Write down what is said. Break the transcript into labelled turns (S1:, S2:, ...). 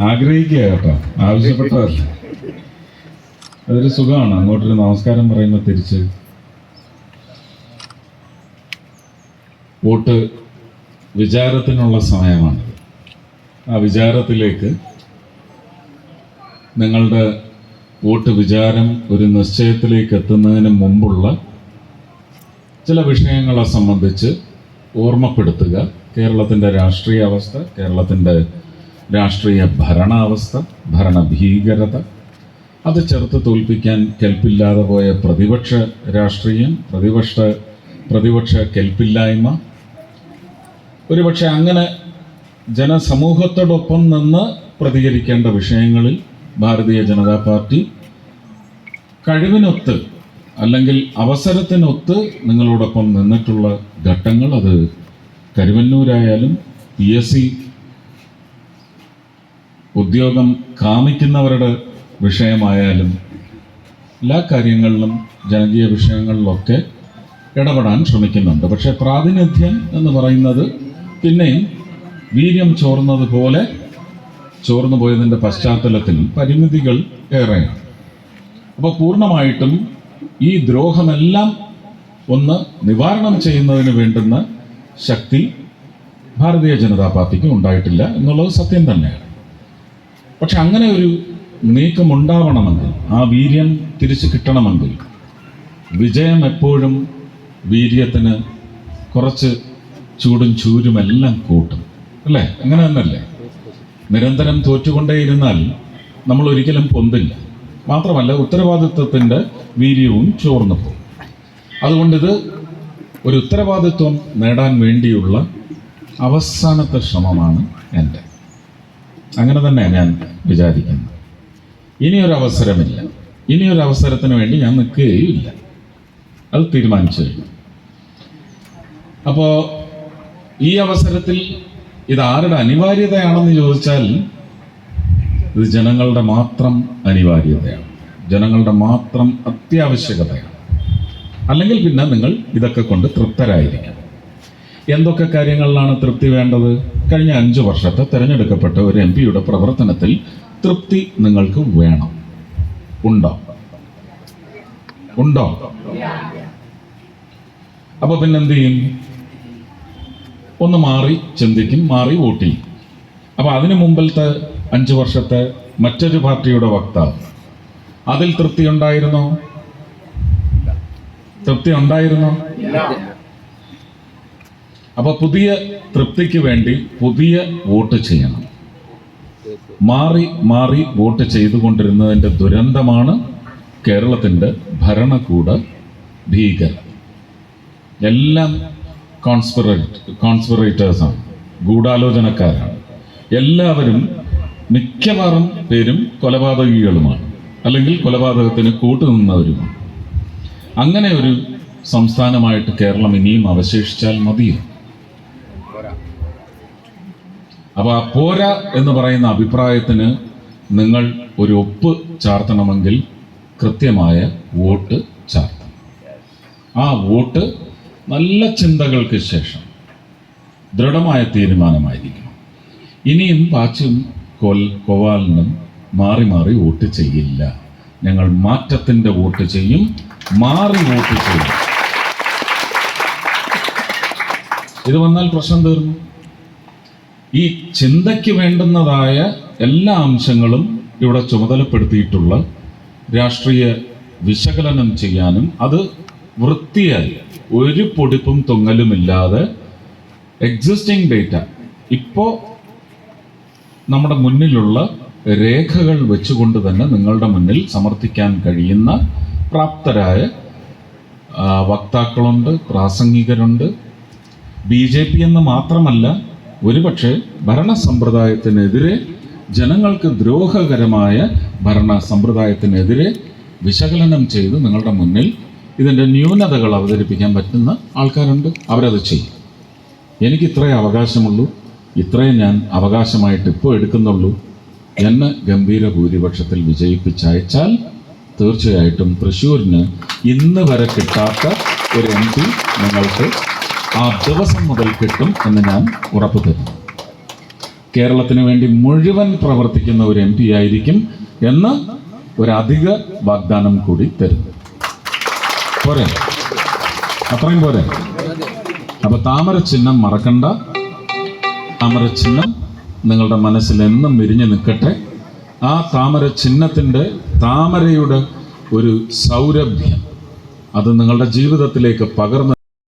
S1: ആഗ്രഹിക്കുക കേട്ടോ, ആവശ്യപ്പെട്ടതല്ല. അതൊരു സുഖമാണ്. അങ്ങോട്ടൊരു നമസ്കാരം പറയുമ്പോൾ തിരിച്ച് വോട്ട് വിചാരത്തിനുള്ള സമയമാണ്. ആ വിചാരത്തിലേക്ക് നിങ്ങളുടെ വോട്ട് വിചാരം ഒരു നിശ്ചയത്തിലേക്ക് എത്തുന്നതിന് മുമ്പുള്ള ചില വിഷയങ്ങളെ സംബന്ധിച്ച് ഓർമ്മപ്പെടുത്തുക. കേരളത്തിൻ്റെ രാഷ്ട്രീയ അവസ്ഥ, കേരളത്തിൻ്റെ രാഷ്ട്രീയ ഭരണാവസ്ഥ, ഭരണഭീകരത, അത് ചെറുത്ത് തോൽപ്പിക്കാൻ കെൽപ്പില്ലാതെ പോയ പ്രതിപക്ഷ രാഷ്ട്രീയം, പ്രതിപക്ഷ കെൽപ്പില്ലായ്മ, ഒരുപക്ഷെ അങ്ങനെ ജനസമൂഹത്തോടൊപ്പം നിന്ന് പ്രതികരിക്കേണ്ട വിഷയങ്ങളിൽ ഭാരതീയ ജനതാ പാർട്ടി കഴിവിനൊത്ത് അല്ലെങ്കിൽ അവസരത്തിനൊത്ത് നിങ്ങളോടൊപ്പം നിന്നിട്ടുള്ള ഘട്ടങ്ങൾ, അത് കരുവന്നൂരായാലും PSC ഉദ്യോഗം കാമിക്കുന്നവരുടെ വിഷയമായാലും എല്ലാ കാര്യങ്ങളിലും ജനകീയ വിഷയങ്ങളിലൊക്കെ ഇടപെടാൻ ശ്രമിക്കുന്നുണ്ട്. പക്ഷേ പ്രാതിനിധ്യം എന്ന് പറയുന്നത് പിന്നെയും വീര്യം ചോർന്നതുപോലെ ചോർന്നു പോയതിൻ്റെ പശ്ചാത്തലത്തിൽ പരിമിതികൾ ഏറെയാണ്. അപ്പോൾ പൂർണ്ണമായിട്ടും ഈ ദ്രോഹമെല്ലാം ഒന്ന് നിവാരണം ചെയ്യുന്നതിന് വേണ്ടുന്ന ശക്തി ഭാരതീയ ജനതാ പാർട്ടിക്ക് ഉണ്ടായിട്ടില്ല എന്നുള്ളത് സത്യം തന്നെയാണ്. പക്ഷെ അങ്ങനെ ഒരു നീക്കം ഉണ്ടാവണമെങ്കിൽ, ആ വീര്യം തിരിച്ചു കിട്ടണമെങ്കിൽ, വിജയം എപ്പോഴും വീര്യത്തിന് കുറച്ച് ചൂടും ചൂരുമെല്ലാം കൂട്ടും, അല്ലേ? അങ്ങനെ തന്നെയല്ലേ? നിരന്തരം തോറ്റുകൊണ്ടേയിരുന്നാൽ നമ്മൾ ഒരിക്കലും പൊന്തില്ല. മാത്രമല്ല, ഉത്തരവാദിത്വത്തിൻ്റെ വീര്യവും ചോർന്നു പോകും. അതുകൊണ്ടിത് ഒരു ഉത്തരവാദിത്വം നേടാൻ വേണ്ടിയുള്ള അവസാനത്തെ ശ്രമമാണ് എൻ്റെ. അങ്ങനെ തന്നെ ഞാൻ വിചാരിക്കുന്നത്. ഇനിയൊരു അവസരമില്ല, ഇനിയൊരു അവസരത്തിന് വേണ്ടി ഞാൻ നിൽക്കുകയില്ല. അത് തീരുമാനിച്ചു കഴിഞ്ഞു. അപ്പോൾ ഈ അവസരത്തിൽ ഇത് ആരുടെ അനിവാര്യതയാണെന്ന് ചോദിച്ചാൽ, ഇത് ജനങ്ങളുടെ മാത്രം അനിവാര്യതയാണ്, ജനങ്ങളുടെ മാത്രം അത്യാവശ്യകതയാണ്. അല്ലെങ്കിൽ പിന്നെ നിങ്ങൾ ഇതൊക്കെ കൊണ്ട് തൃപ്തരായിരിക്കണം. എന്തൊക്കെ കാര്യങ്ങളിലാണ് തൃപ്തി വേണ്ടത്? കഴിഞ്ഞ 5 വർഷത്തെ തിരഞ്ഞെടുക്കപ്പെട്ട ഒരു MP-യുടെ പ്രവർത്തനത്തിൽ തൃപ്തി നിങ്ങൾക്ക് വേണം. ഉണ്ടോ? അപ്പൊ പിന്നെന്ത് ചെയ്യും? ഒന്ന് മാറി ചിന്തിക്കും, മാറി വോട്ട് ചെയ്യും. അപ്പൊ അതിനു മുമ്പിലത്തെ 5 വർഷത്തെ മറ്റൊരു പാർട്ടിയുടെ വക്താവ്, അതിൽ തൃപ്തി ഉണ്ടായിരുന്നോ? അപ്പൊ പുതിയ തൃപ്തിക്ക് വേണ്ടി പുതിയ വോട്ട് ചെയ്യണം. മാറി വോട്ട് ചെയ്തുകൊണ്ടിരുന്നതിൻ്റെ ദുരന്തമാണ് കേരളത്തിൻ്റെ ഭരണകൂട ഭീകരത. എല്ലാം കോൺസ്പിറേറ്റേഴ്സാണ്, ഗൂഢാലോചനക്കാരാണ്. എല്ലാവരും മിക്കവാറും പേരും കൊലപാതകികളുമാണ്, അല്ലെങ്കിൽ കൊലപാതകത്തിന് കൂട്ടുനിന്നവരുമാണ്. അങ്ങനെ ഒരു സംസ്ഥാനമായിട്ട് കേരളം ഇനിയും അവശേഷിച്ചാൽ മതിയോ? അപ്പോൾ ആ പോരാ എന്ന് പറയുന്ന അഭിപ്രായത്തിന് നിങ്ങൾ ഒരു ഒപ്പ് ചാർത്തണമെങ്കിൽ കൃത്യമായ വോട്ട് ചാർത്തണം. ആ വോട്ട് നല്ല ചിന്തകൾക്ക് ശേഷം ദൃഢമായ തീരുമാനമായിരിക്കണം. ഇനിയും പാച്ചും കോവാലിനും മാറി വോട്ട് ചെയ്യില്ല. ഞങ്ങൾ മാറ്റത്തിൻ്റെ വോട്ട് ചെയ്യും, മാറി വോട്ട് ചെയ്യും. ഇത് വന്നാൽ പ്രശ്നം തീർന്നു. ഈ ചിന്തയ്ക്ക് വേണ്ടുന്നതായ എല്ലാ അംശങ്ങളും ഇവിടെ ചുമതലപ്പെടുത്തിയിട്ടുള്ള രാഷ്ട്രീയ വിശകലനം ചെയ്യാനും അത് വൃത്തിയായി ഒരു പൊടിപ്പും തൊങ്ങലുമില്ലാതെ എക്സിസ്റ്റിംഗ് ഡേറ്റ, ഇപ്പോൾ നമ്മുടെ മുന്നിലുള്ള രേഖകൾ വെച്ചുകൊണ്ട് തന്നെ നിങ്ങളുടെ മുന്നിൽ സമർത്ഥിക്കാൻ കഴിയുന്ന പ്രാപ്തരായ വക്താക്കളുണ്ട്, പ്രാസംഗികരുണ്ട്. BJP എന്ന് മാത്രമല്ല, ഒരുപക്ഷെ ഭരണ സമ്പ്രദായത്തിനെതിരെ, ജനങ്ങൾക്ക് ദ്രോഹകരമായ ഭരണ സമ്പ്രദായത്തിനെതിരെ വിശകലനം ചെയ്ത് നിങ്ങളുടെ മുന്നിൽ ഇതിൻ്റെ ന്യൂനതകൾ അവതരിപ്പിക്കാൻ പറ്റുന്ന ആൾക്കാരുണ്ട്. അവരത് ചെയ്യും. എനിക്ക് ഇത്രയേ അവകാശമുള്ളൂ, ഇത്രയും ഞാൻ അവകാശമായിട്ട് ഇപ്പോൾ എടുക്കുന്നുള്ളൂ. എന്നെ ഗംഭീര ഭൂരിപക്ഷത്തിൽ വിജയിപ്പിച്ചയച്ചാൽ തീർച്ചയായിട്ടും തൃശ്ശൂരിന് ഇന്ന് വരെ കിട്ടാത്ത ഒരു MP നിങ്ങൾക്ക് ആ ദിവസം മുതൽ കിട്ടും എന്ന് ഞാൻ ഉറപ്പു തരുന്നു. കേരളത്തിന് വേണ്ടി മുഴുവൻ പ്രവർത്തിക്കുന്ന ഒരു MP ആയിരിക്കും എന്ന് ഒരധിക വാഗ്ദാനം കൂടി തരും. പോരെ? അത്രയും പോരെ? അപ്പൊ താമര ചിഹ്നം മറക്കണ്ട. താമര ചിഹ്നം നിങ്ങളുടെ മനസ്സിൽ എന്നും വിരിഞ്ഞു നിൽക്കട്ടെ. ആ താമര ചിഹ്നത്തിൻ്റെ താമരയുടെ ഒരു സൗരഭ്യം അത് നിങ്ങളുടെ ജീവിതത്തിലേക്ക് പകർന്നു